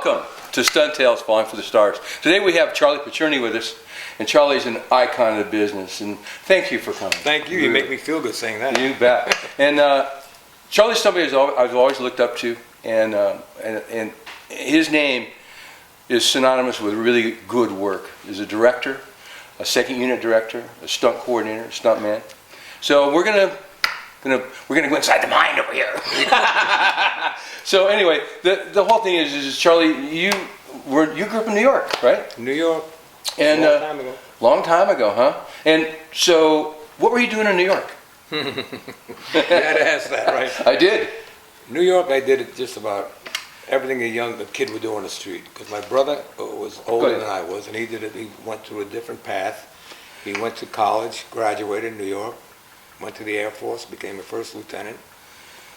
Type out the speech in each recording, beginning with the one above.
Welcome to Stunt Tales Falling for the Stars. Today we have Charlie Picerni with us, and Charlie's an icon of the business, and thank you for coming. Thank you. You make me feel good saying that. You bet. And Charlie's somebody I've always looked up to, and his name is synonymous with really good work. He's a director, a second unit director, a stunt coordinator, a stunt man. So we're gonna go inside the mind over here. So anyway, the whole thing is Charlie, you grew up in New York, right? New York. And long time ago. Long time ago, huh? And so, what were you doing in New York? You had to ask that, right? I did. New York, I did just about everything a kid would do on the street. Because my brother was older than I was, and he did it. He went through a different path. He went to college, graduated in New York, went to the Air Force, became a first lieutenant,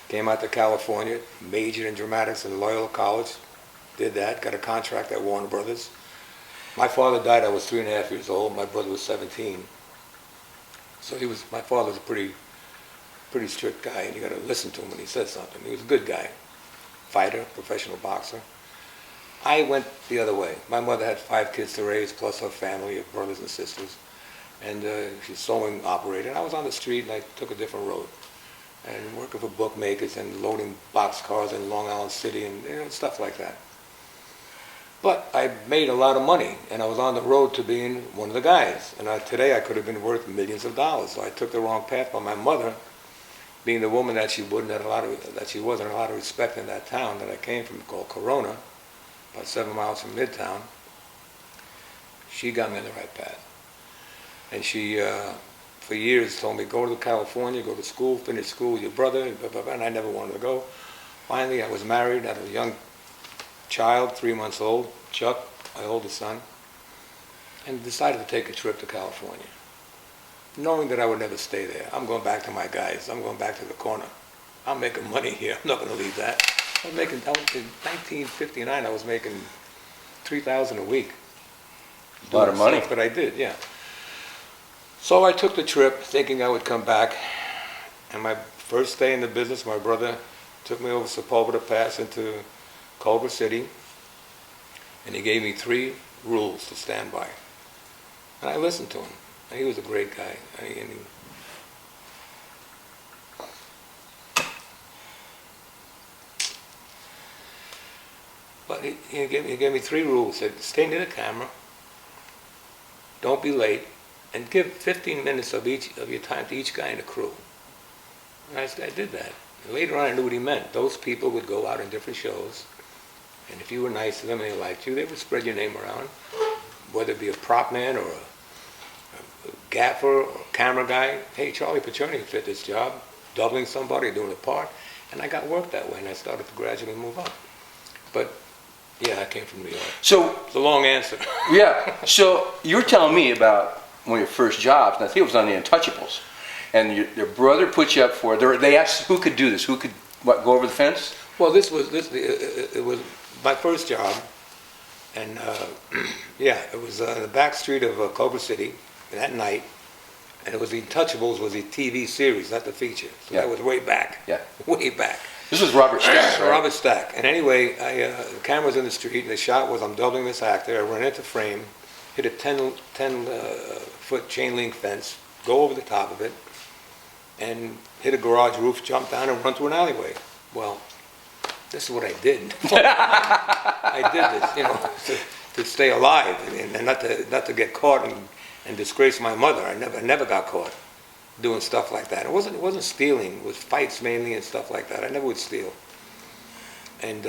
came out to California, majored in dramatics at Loyola College, did that, got a contract at Warner Brothers. My father died, I was 3.5 years old, my brother was 17. So my father was a pretty strict guy, and you got to listen to him when he said something. He was a good guy, fighter, professional boxer. I went the other way. My mother had 5 kids to raise, plus her family of brothers and sisters. And she's a sewing operator. And I was on the street, and I took a different road. And working for bookmakers and loading boxcars in Long Island City and stuff like that. But I made a lot of money, and I was on the road to being one of the guys. And today I could have been worth millions of dollars. So I took the wrong path. But my mother, being the woman that she wasn't a lot of respect in that town that I came from, called Corona, about 7 miles from Midtown, she got me on the right path. And she, for years, told me, go to California, go to school, finish school with your brother, blah, blah, blah, and I never wanted to go. Finally, I was married, had a young child, 3 months old, Chuck, my oldest son, and decided to take a trip to California, knowing that I would never stay there. I'm going back to my guys. I'm going back to the corner. I'm making money here. I'm not going to leave that. In 1959, I was making $3,000 a week. A lot of money. But I did, yeah. So I took the trip thinking I would come back, and my first day in the business, my brother took me over Sepulveda Pass into Culver City, and he gave me 3 rules to stand by. And I listened to him, and he was a great guy. But he gave me 3 rules. He said, stay near the camera, don't be late, and give 15 minutes of your time to each guy in the crew. And I did that. And later on, I knew what he meant. Those people would go out in different shows, and if you were nice to them and they liked you, they would spread your name around, whether it be a prop man or a gaffer or a camera guy. Hey, Charlie Picerni fit this job, doubling somebody, doing a part, and I got work that way, and I started to gradually move up. But yeah, I came from New York. So it's a long answer. Yeah. So you were telling me about one of your first jobs, and I think it was on the Untouchables, and your brother put you up for it. They asked who could do this, who could go over the fence. Well, it was my first job, and yeah, it was in the back street of Culver City that night, and it was the Untouchables was the TV series, not the feature. So that was way back. Yeah, way back. This was Robert Stack, right? Robert Stack. And anyway, the camera's in the street, and the shot was I'm doubling this actor. I run into frame, hit a 10-foot chain link fence, go over the top of it, and hit a garage roof, jump down, and run through an alleyway. Well, this is what I did. I did this, to stay alive and not to get caught and disgrace my mother. I never got caught doing stuff like that. It wasn't stealing. It was fights mainly and stuff like that. I never would steal. And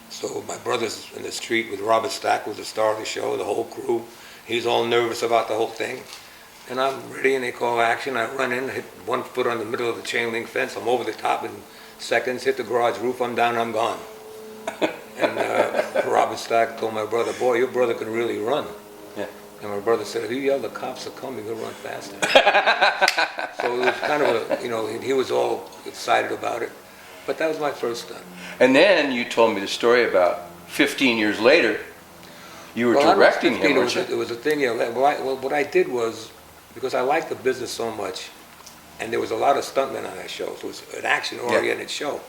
so my brother's in the street with Robert Stack, who was the star of the show, the whole crew. He's all nervous about the whole thing. And I'm ready, and they call action. I run in, hit 1 foot on the middle of the chain link fence. I'm over the top in seconds, hit the garage roof, I'm down, I'm gone. And Robert Stack told my brother, boy, your brother can really run. Yeah. And my brother said, if you yell the cops are coming, he'll run faster. So it was kind of he was all excited about it. But that was my first stunt. And then you told me the story about 15 years later, you were directing him, weren't you? It was a thing, what I did was, because I liked the business so much, and there was a lot of stuntmen on that show, so it was an action-oriented show.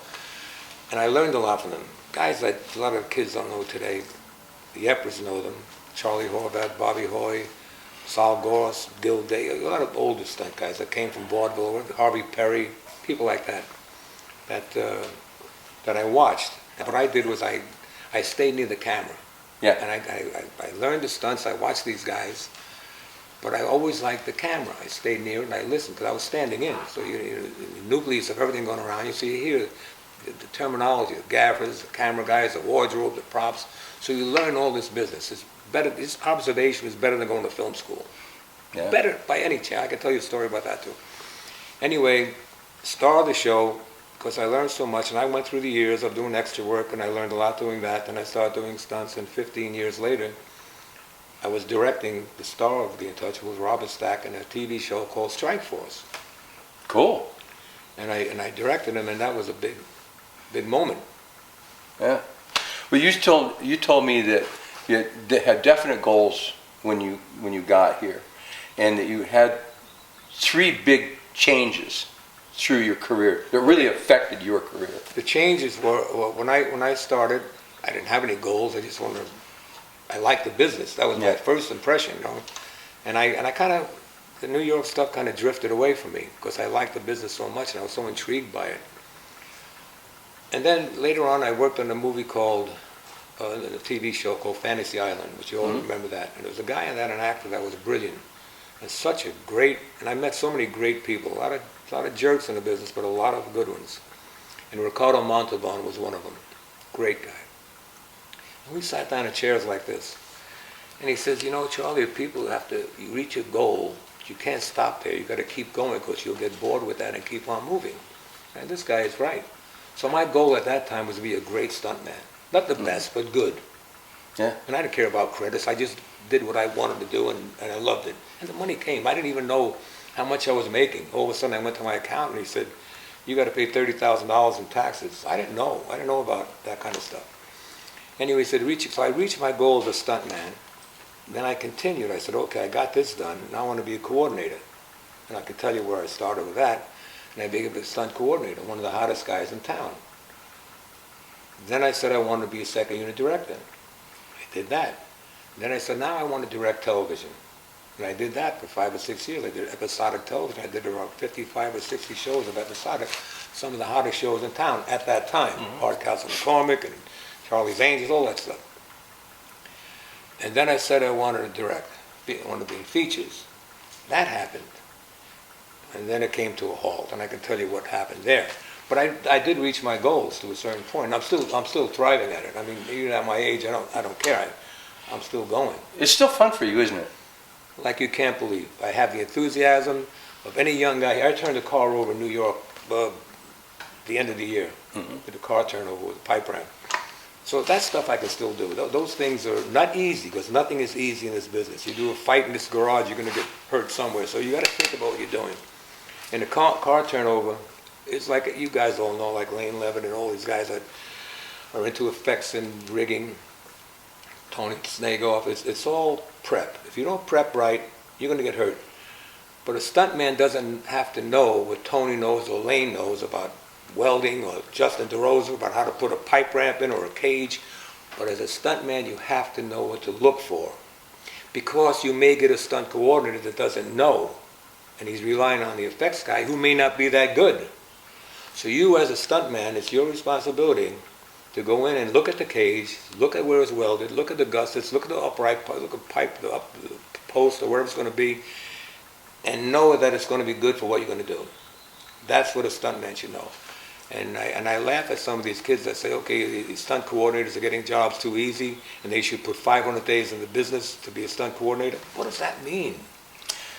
And I learned a lot from them. guys that a lot of kids don't know today. The Eppers know them. Charlie Horvath, Bobby Hoy, Sal Goss, Gil Day, a lot of older stunt guys that came from vaudeville, Harvey Perry, people like that, that I watched. And what I did was I stayed near the camera. Yeah. And I learned the stunts, I watched these guys, but I always liked the camera. I stayed near it and I listened because I was standing in. So the nucleus of everything going around you, so you hear the terminology, the gaffers, the camera guys, the wardrobe, the props. So you learn all this business. It's better. This observation is better than going to film school. Yeah. Better by any chance. I can tell you a story about that too. Anyway, star of the show, because I learned so much, and I went through the years of doing extra work, and I learned a lot doing that. And I started doing stunts, and 15 years later, I was directing the star of The Untouchables, Robert Stack, in a TV show called Strike Force. Cool. And I directed him, and that was a big moment. Yeah. Well, you told me that you had definite goals when you got here, and that you had 3 big changes through your career that really affected your career. The changes were, well, when I started, I didn't have any goals. I just wanted. I liked the business. That was my first impression, you know. And I kind of, the New York stuff kind of drifted away from me because I liked the business so much and I was so intrigued by it. And then later on, I worked on a movie called, a TV show called Fantasy Island, which you all remember that. And there was a guy in that, an actor that was brilliant, and such a great. And I met so many great people, a lot of jerks in the business, but a lot of good ones. And Ricardo Montalban was one of them. Great guy. And we sat down in chairs like this, and he says, "You know, Charlie, if people you reach a goal, you can't stop there. You got to keep going because you'll get bored with that and keep on moving." And this guy is right. So my goal at that time was to be a great stuntman. Not the best, but good. Yeah. And I didn't care about credits. I just did what I wanted to do, and I loved it. And the money came. I didn't even know how much I was making. All of a sudden, I went to my accountant, and he said, "You got to pay $30,000 in taxes." I didn't know. I didn't know about that kind of stuff. Anyway, he said, so I reached my goal as a stuntman. Then I continued. I said, okay, I got this done. Now I want to be a coordinator. And I can tell you where I started with that. And I became a stunt coordinator, one of the hottest guys in town. Then I said I wanted to be a second unit director. I did that. Then I said, now I want to direct television. And I did that for 5 or 6 years. I did episodic television. I did around 55 or 60 shows of episodic, some of the hottest shows in town at that time. Art Castle McCormick and Charlie's Angels, all that stuff. And then I said I wanted to direct. I wanted to be in features. That happened. And then it came to a halt, and I can tell you what happened there. But I did reach my goals to a certain point. I'm still thriving at it. I mean, even at my age, I don't care. I'm still going. It's still fun for you, isn't it? Like you can't believe. I have the enthusiasm of any young guy. I turned a car over in New York the end of the year with a car turnover with a pipe ramp. So that stuff I can still do. Those things are not easy because nothing is easy in this business. You do a fight in this garage, you're going to get hurt somewhere. So you got to think about what you're doing. And the car turnover, it's like you guys all know, like Lane Levitt and all these guys that are into effects and rigging, Tony Snagoff. It's all prep. If you don't prep right, you're going to get hurt. But a stuntman doesn't have to know what Tony knows or Lane knows about welding or Justin DeRosa about how to put a pipe ramp in or a cage. But as a stuntman, you have to know what to look for. Because you may get a stunt coordinator that doesn't know, and he's relying on the effects guy who may not be that good. So you as a stuntman, it's your responsibility to go in and look at the cage, look at where it's welded, look at the gussets, look at the upright, look at pipe, the post or wherever it's going to be, and know that it's going to be good for what you're going to do. That's what a stuntman should know. And I laugh at some of these kids that say, okay, these stunt coordinators are getting jobs too easy, and they should put 500 days in the business to be a stunt coordinator. What does that mean?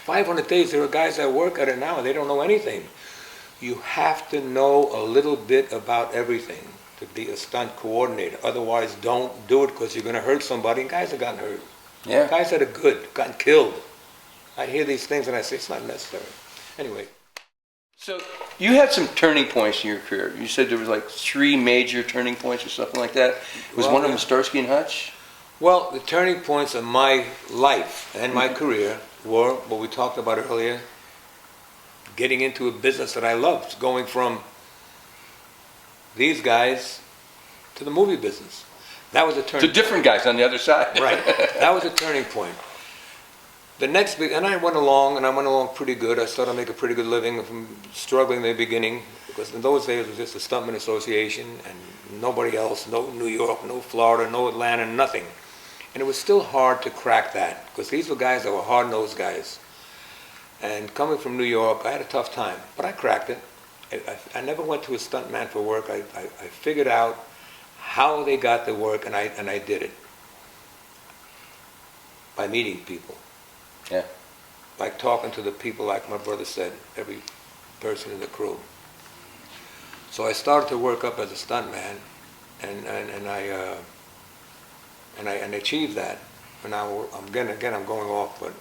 500 days, there are guys that work at it now, and they don't know anything. You have to know a little bit about everything to be a stunt coordinator. Otherwise, don't do it because you're going to hurt somebody. And guys have gotten hurt. Yeah. Guys that are good, gotten killed. I hear these things and I say, it's not necessary. Anyway. So you had some turning points in your career. You said there was like 3 major turning points or something like that. Was one of them Starsky and Hutch? Well, the turning points of my life and my career were what we talked about earlier, getting into a business that I loved, going from these guys to the movie business. That was a turning To different guys on the other side. Right. That was a turning point. The next big, and I went along pretty good. I started to make a pretty good living from struggling in the beginning, because in those days it was just the Stuntman Association and nobody else, no New York, no Florida, no Atlanta, nothing. And it was still hard to crack that, because these were guys that were hard-nosed guys. And coming from New York, I had a tough time, but I cracked it. I never went to a stuntman for work. I figured out how they got the work, and I did it by meeting people. Yeah. Like talking to the people, like my brother said, every person in the crew. So I started to work up as a stuntman, and I achieved that. And now I'm going off, but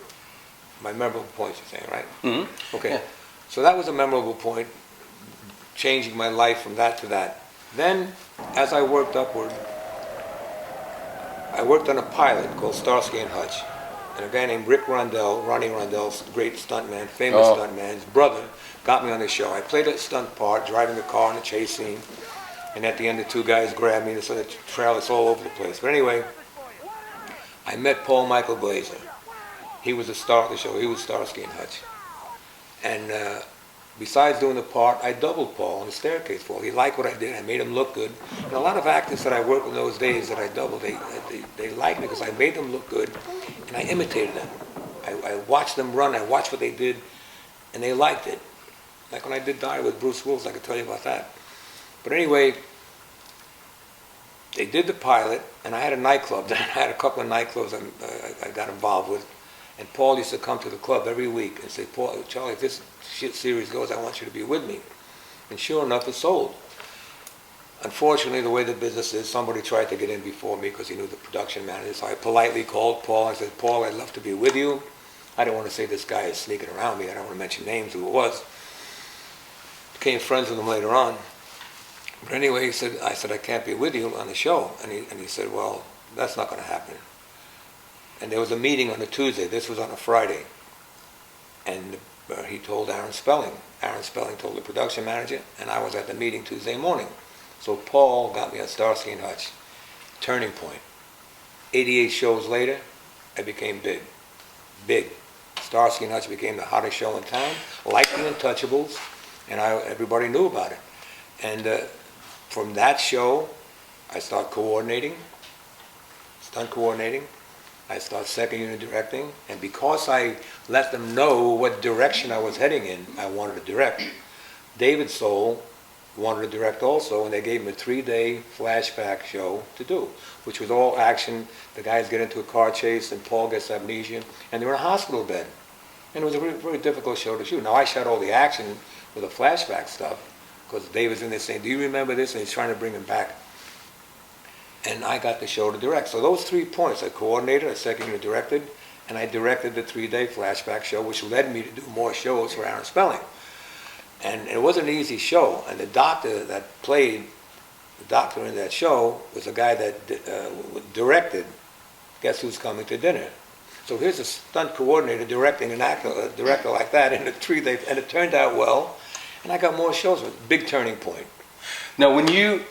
my memorable points, you're saying, right? Mm-hmm. Okay. Yeah. So that was a memorable point, changing my life from that to that. Then, as I worked upward, I worked on a pilot called Starsky and Hutch. And a guy named Rick Rondell, Ronnie Rondell's great stuntman, famous stuntman, his brother, got me on the show. I played a stunt part, driving a car in a chase scene. And at the end, the two guys grabbed me, and so the trailers all over the place. But anyway, I met Paul Michael Glazer. He was the star of the show. He was Starsky and Hutch. And besides doing the part, I doubled Paul on the staircase fall. He liked what I did. I made him look good. And a lot of actors that I worked with in those days that I doubled, they liked me because I made them look good, and I imitated them. I watched them run. I watched what they did, and they liked it. Like when I did Die with Bruce Willis, I could tell you about that. But anyway, they did the pilot, and I had a nightclub. I had a couple of nightclubs I got involved with. And Paul used to come to the club every week and say, "Paul, Charlie, if this shit series goes, I want you to be with me." And sure enough, it sold. Unfortunately, the way the business is, somebody tried to get in before me because he knew the production manager. So I politely called Paul. I said, "Paul, I'd love to be with you. I don't want to say this guy is sneaking around me. I don't want to mention names, who it was." Became friends with him later on. But anyway, I said, "I can't be with you on the show." And he said, "Well, that's not going to happen." And there was a meeting on a Tuesday. This was on a Friday. And he told Aaron Spelling. Aaron Spelling told the production manager, and I was at the meeting Tuesday morning. So Paul got me on Starsky and Hutch. Turning point. 88 shows later, I became big. Big. Starsky and Hutch became the hottest show in town, like the Untouchables, and everybody knew about it. And from that show, I started coordinating, stunt coordinating. I started second unit directing, and because I let them know what direction I was heading in, I wanted to direct. David Soul wanted to direct also, and they gave him a 3-day flashback show to do, which was all action. The guys get into a car chase, and Paul gets amnesia, and they're in a hospital bed. And it was a very, very difficult show to shoot. Now, I shot all the action with the flashback stuff, because David's in there saying, "Do you remember this?" And he's trying to bring him back. And I got the show to direct. So those 3 points, I coordinated, I second unit directed, and I directed the 3-day flashback show, which led me to do more shows for Aaron Spelling. And it wasn't an easy show. And the doctor that played the doctor in that show was a guy that directed Guess Who's Coming to Dinner. So here's a stunt coordinator directing a director like that in a 3-day, and it turned out well. And I got more shows. It was a big turning point. Now, when you,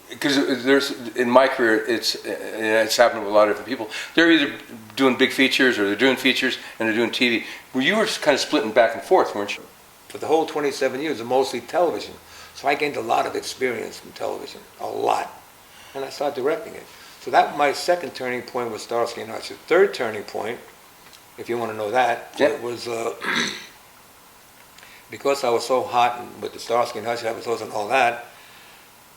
because there's, in my career, it's happened with a lot of different people. They're either doing big features or they're doing features and they're doing TV. Well, you were kind of splitting back and forth, weren't you? For the whole 27 years, mostly television. So I gained a lot of experience from television, a lot. And I started directing it. So that my second turning point was Starsky and Hutch. The third turning point, if you want to know that, was because I was so hot with the Starsky and Hutch episodes and all that,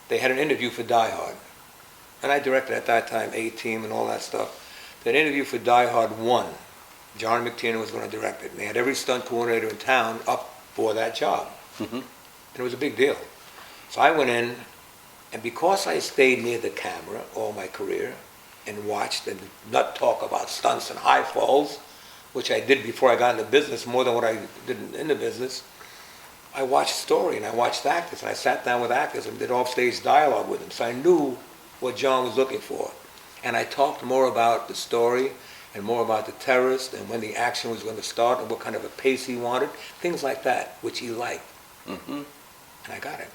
they had an interview for Die Hard. And I directed at that time A-Team and all that stuff. That interview for Die Hard 1, John McTiernan was going to direct it. And they had every stunt coordinator in town up for that job. Mm-hmm. And it was a big deal. So I went in, and because I stayed near the camera all my career and watched and not talk about stunts and high falls, which I did before I got in the business more than what I did in the business, I watched story and I watched actors, and I sat down with actors and did offstage dialogue with them. So I knew what John was looking for. And I talked more about the story and more about the terrorist and when the action was going to start and what kind of a pace he wanted, things like that, which he liked. Mm-hmm. And I got it.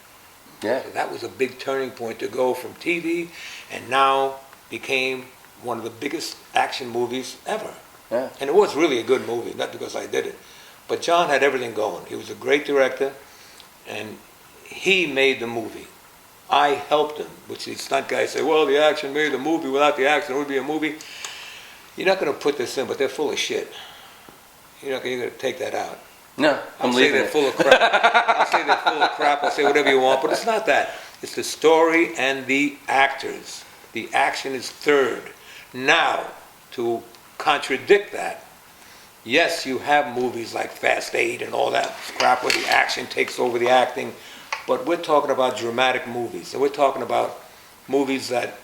Yeah. So that was a big turning point to go from TV and now became one of the biggest action movies ever. Yeah. And it was really a good movie, not because I did it. But John had everything going. He was a great director, and he made the movie. I helped him, which these stunt guys say, well, the action made the movie. Without the action, it would be a movie. You're not going to put this in, but they're full of shit. You're going to take that out. No, I'm I'll say leaving they're it. full of crap. I'll say they're full of crap. I'll say whatever you want, but it's not that. It's the story and the actors. The action is third. Now, to contradict that, yes, you have movies like Fast 8 and all that crap where the action takes over the acting, but we're talking about dramatic movies. And we're talking about movies that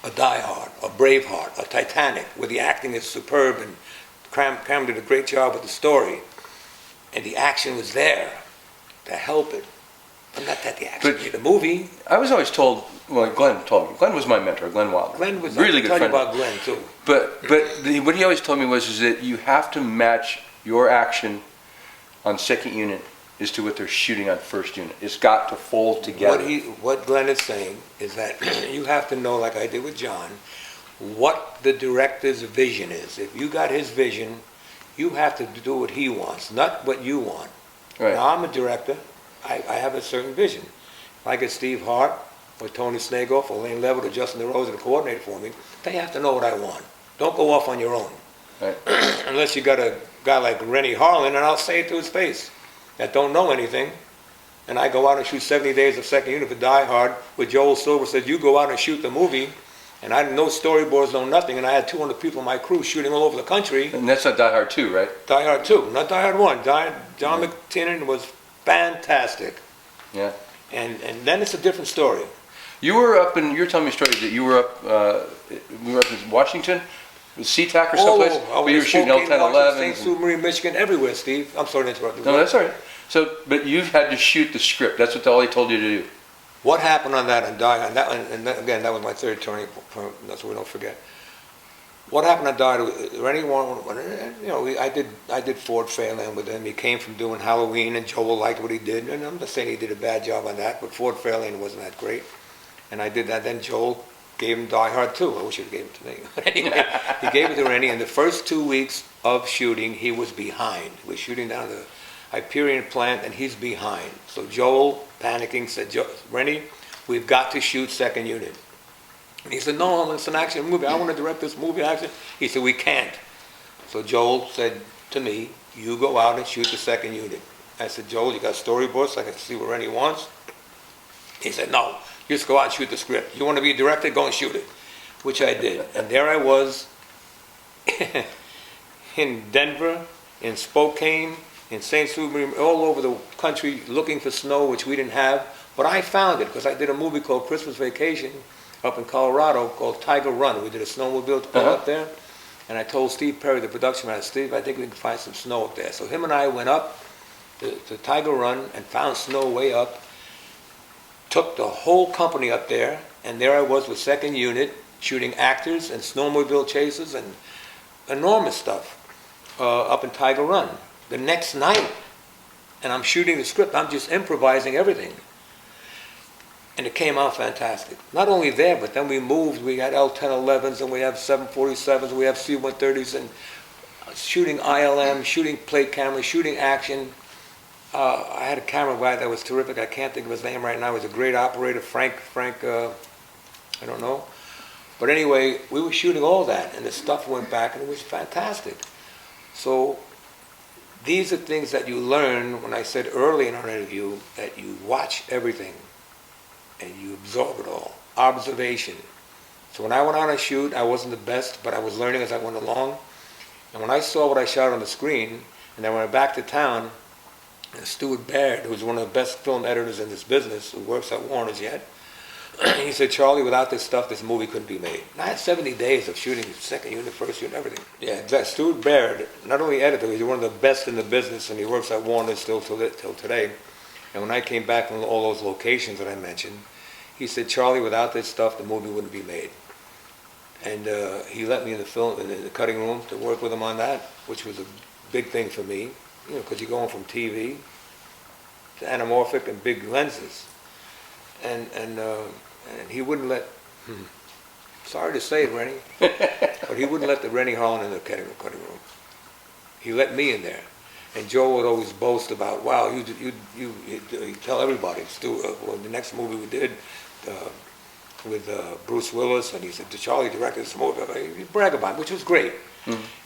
a Die Hard, a Braveheart, a Titanic, where the acting is superb and Cram did a great job with the story. And the action was there to help it. But not that the action made the movie. I was always told, well, Glenn told me. Glenn was my mentor, Glenn Wilder. Glenn was really good friend. about Glenn, too. But what he always told me was is that you have to match your action on second unit as to what they're shooting on first unit. It's got to fold together. What Glenn is saying is that you have to know, like I did with John, what the director's vision is. If you got his vision, you have to do what he wants, not what you want. Right. Now, I'm a director. I have a certain vision. If I get Steve Hart or Tony Snagoff or Lane Levitt or Justin DeRosa to coordinate for me, they have to know what I want. Don't go off on your own. Right. Unless you got a guy like Rennie Harlan, and I'll say it to his face, that don't know anything. And I go out and shoot 70 days of second unit for Die Hard, where Joel Silver said, you go out and shoot the movie. And I had no storyboards, no nothing, and I had 200 people in my crew shooting all over the country. And that's not Die Hard 2, right? Die Hard 2, not Die Hard 1. John McTiernan was fantastic. Yeah. And then it's a different story. You were up in, you're telling me stories that you were up, we were up in Washington, with SeaTac or someplace, where you were shooting L-10-11s. St. Sue Marie, Michigan, everywhere, Steve. I'm sorry to interrupt you. No, that's all right. So, but you've had to shoot the script. That's what all he told you to do. What happened on that and Die Hard, again, that was my third turning point, that's what we don't forget. What happened on Die Hard, I did Ford Fairlane with him. He came from doing Halloween, and Joel liked what he did. And I'm not saying he did a bad job on that, but Ford Fairlane wasn't that great. And I did that. Then Joel gave him Die Hard 2. I wish he'd gave it to me. But anyway, he gave it to Rennie, and the first 2 weeks of shooting, he was behind. We're shooting down the Hyperion plant, and he's behind. So Joel, panicking, said, Rennie, we've got to shoot second unit. And he said, no, it's an action movie. I want to direct this movie action. He said, we can't. So Joel said to me, you go out and shoot the second unit. I said, Joel, you got storyboards so I can see what Rennie wants? He said, no, just go out and shoot the script. You want to be a director? Go and shoot it. Which I did. And there I was in Denver, in Spokane, in St. Sue Marie, all over the country looking for snow, which we didn't have. But I found it because I did a movie called Christmas Vacation up in Colorado called Tiger Run. We did a snowmobile tour up there. And I told Steve Perry, the production manager, Steve, I think we can find some snow up there. So him and I went up to Tiger Run and found snow way up, took the whole company up there, and there I was with second unit shooting actors and snowmobile chases and enormous stuff up in Tiger Run. The next night, and I'm shooting the script, I'm just improvising everything. And it came out fantastic. Not only there, but then we moved. We had L-10-11s, and we have 747s, and we have C-130s, and shooting ILM, shooting plate cameras, shooting action. I had a camera guy that was terrific. I can't think of his name right now. He was a great operator, Frank, I don't know. But anyway, we were shooting all that, and the stuff went back, and it was fantastic. So these are things that you learn, when I said early in our interview, that you watch everything and you absorb it all. Observation. So when I went out and shoot, I wasn't the best, but I was learning as I went along. And when I saw what I shot on the screen, and then when I went back to town, Stuart Baird, who's one of the best film editors in this business, who works at Warner's yet, he said, Charlie, without this stuff, this movie couldn't be made. And I had 70 days of shooting second unit, first unit, everything. Yeah, exactly. Stuart Baird, not only editor, he's one of the best in the business, and he works at Warner's still till today. And when I came back from all those locations that I mentioned, he said, Charlie, without this stuff, the movie wouldn't be made. And he let me in the cutting room to work with him on that, which was a big thing for me, because you're going from TV to anamorphic and big lenses. and he wouldn't let. Sorry to say it, Rennie, but he wouldn't let the Rennie Holland in the cutting room. He let me in there, and Joe would always boast about, "Wow, you tell everybody." Well, the next movie we did with Bruce Willis, and he said, "Charlie directed this movie." He'd brag about it, which was great.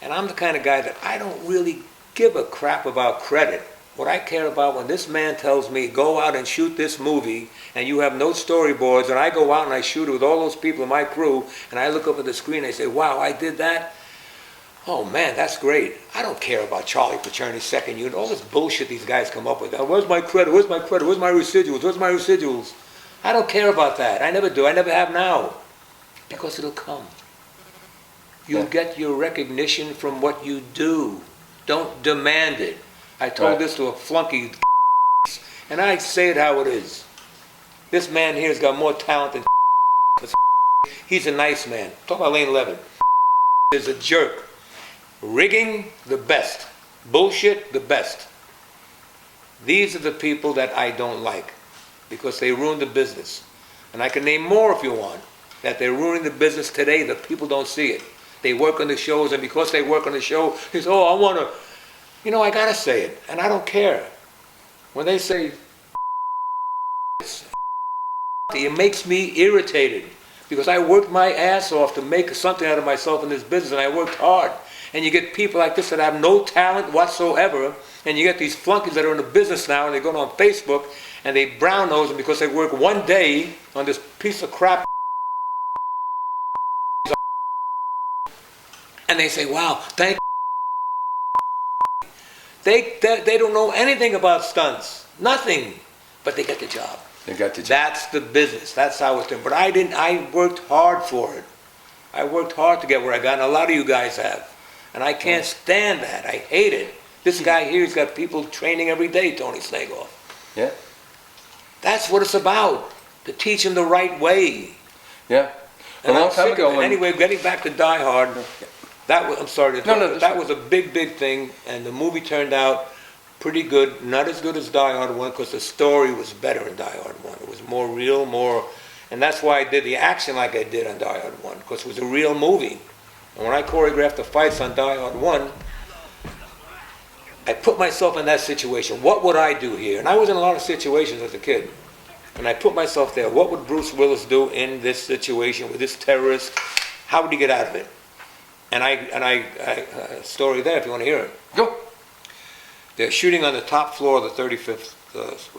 And I'm the kind of guy that I don't really give a crap about credit. What I care about when this man tells me, go out and shoot this movie, and you have no storyboards, and I go out and I shoot it with all those people in my crew, and I look up at the screen and I say, wow, I did that? Oh man, that's great. I don't care about Charlie Picerni's second unit, all this bullshit these guys come up with. Where's my credit? Where's my credit? Where's my residuals? Where's my residuals? I don't care about that. I never do. I never have now. Because it'll come. You get your recognition from what you do. Don't demand it. I told this to a flunky, and I say it how it is. This man here has got more talent than he's a nice man. Talk about Lane Levin. Is a jerk. Rigging, the best. Bullshit, the best. These are the people that I don't like because they ruin the business. And I can name more if you want, that they're ruining the business today. The people don't see it. They work on the shows, and because they work on the show, they say, oh, I want to, I got to say it, and I don't care. When they say it makes me irritated because I worked my ass off to make something out of myself in this business, and I worked hard. And you get people like this that have no talent whatsoever, and you get these flunkies that are in the business now, and they go on Facebook, and they brown nose them because they work one day on this piece of crap, and they say, wow, thank you. They don't know anything about stunts. Nothing. But they get the job. They got the job. That's the business. That's how it's done. But I worked hard for it. I worked hard to get where I got, and a lot of you guys have. And I can't stand that. I hate it. This guy here, he's got people training every day, Tony Snagoff. Yeah. That's what it's about. To teach them the right way. Yeah. And a long time ago. Anyway, getting back to Die Hard. I'm sorry. That was a big, big thing, and the movie turned out pretty good. Not as good as Die Hard 1, because the story was better in Die Hard 1. It was more real, and that's why I did the action like I did on Die Hard 1, because it was a real movie. And when I choreographed the fights on Die Hard 1, I put myself in that situation. What would I do here? And I was in a lot of situations as a kid. And I put myself there. What would Bruce Willis do in this situation with this terrorist? How would he get out of it? And I story there if you want to hear it. Go. They're shooting on the top floor of the 35th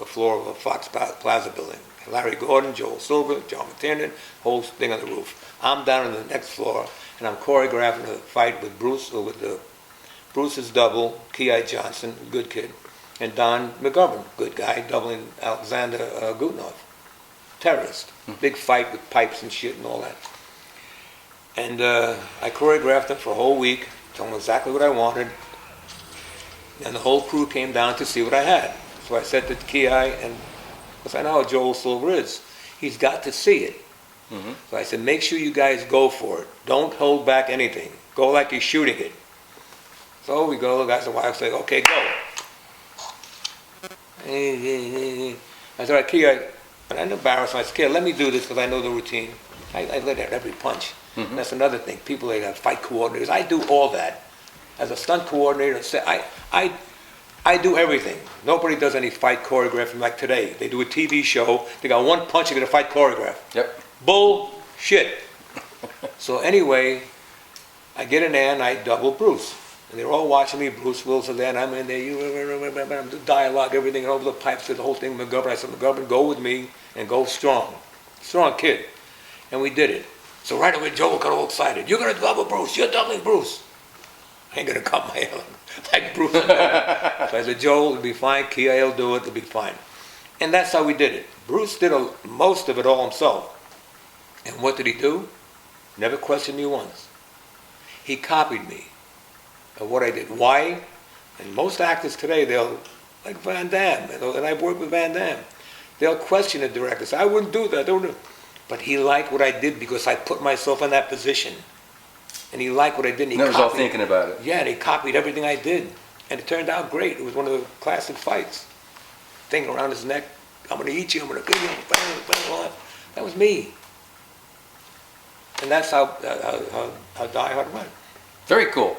floor of a Fox Plaza building. Larry Gordon, Joel Silver, John McTiernan, whole thing on the roof. I'm down on the next floor, and I'm choreographing a fight with Bruce's double, Ki Johnson, good kid, and Don McGovern, good guy, doubling Alexander Gutenov, terrorist. Big fight with pipes and shit and all that. And I choreographed them for a whole week, told them exactly what I wanted. And the whole crew came down to see what I had. So I said to Ki, and because I know how Joel Silver is, he's got to see it. Mm-hmm. So I said, make sure you guys go for it. Don't hold back anything. Go like you're shooting it. So we go, the guys and wives say, okay, go. I said, all right, Ki, and I'm embarrassed. I said, Ki, let me do this because I know the routine. I let out every punch. Mm-hmm. That's another thing. People, they have fight coordinators. I do all that. As a stunt coordinator, I do everything. Nobody does any fight choreographing like today. They do a TV show. They got one punch, they get a fight choreograph. Yep. Bullshit. So anyway, I get in there and I double Bruce. And they're all watching me. Bruce Willis is there, and I'm in there. I'm doing dialogue, everything, and over the pipes, the whole thing. McGovern. I said, McGovern, go with me and go strong. Strong kid. And we did it. So right away, Joel got all excited. You're going to double Bruce. You're doubling Bruce. I ain't going to cut my hair like Bruce. So I said, Joel, it'll be fine. Ki will do it. It'll be fine. And that's how we did it. Bruce did most of it all himself. And what did he do? Never questioned me once. He copied me of what I did. Why? And most actors today, they'll, like Van Damme, and I've worked with Van Damme, they'll question the director. Say, I wouldn't do that. But he liked what I did because I put myself in that position. And he liked what I did. And he was all thinking about it. Yeah, and he copied everything I did. And it turned out great. It was one of the classic fights. Thing around his neck, I'm gonna eat you, I'm gonna kill you, that was me. And that's how Die Hard went. Very cool.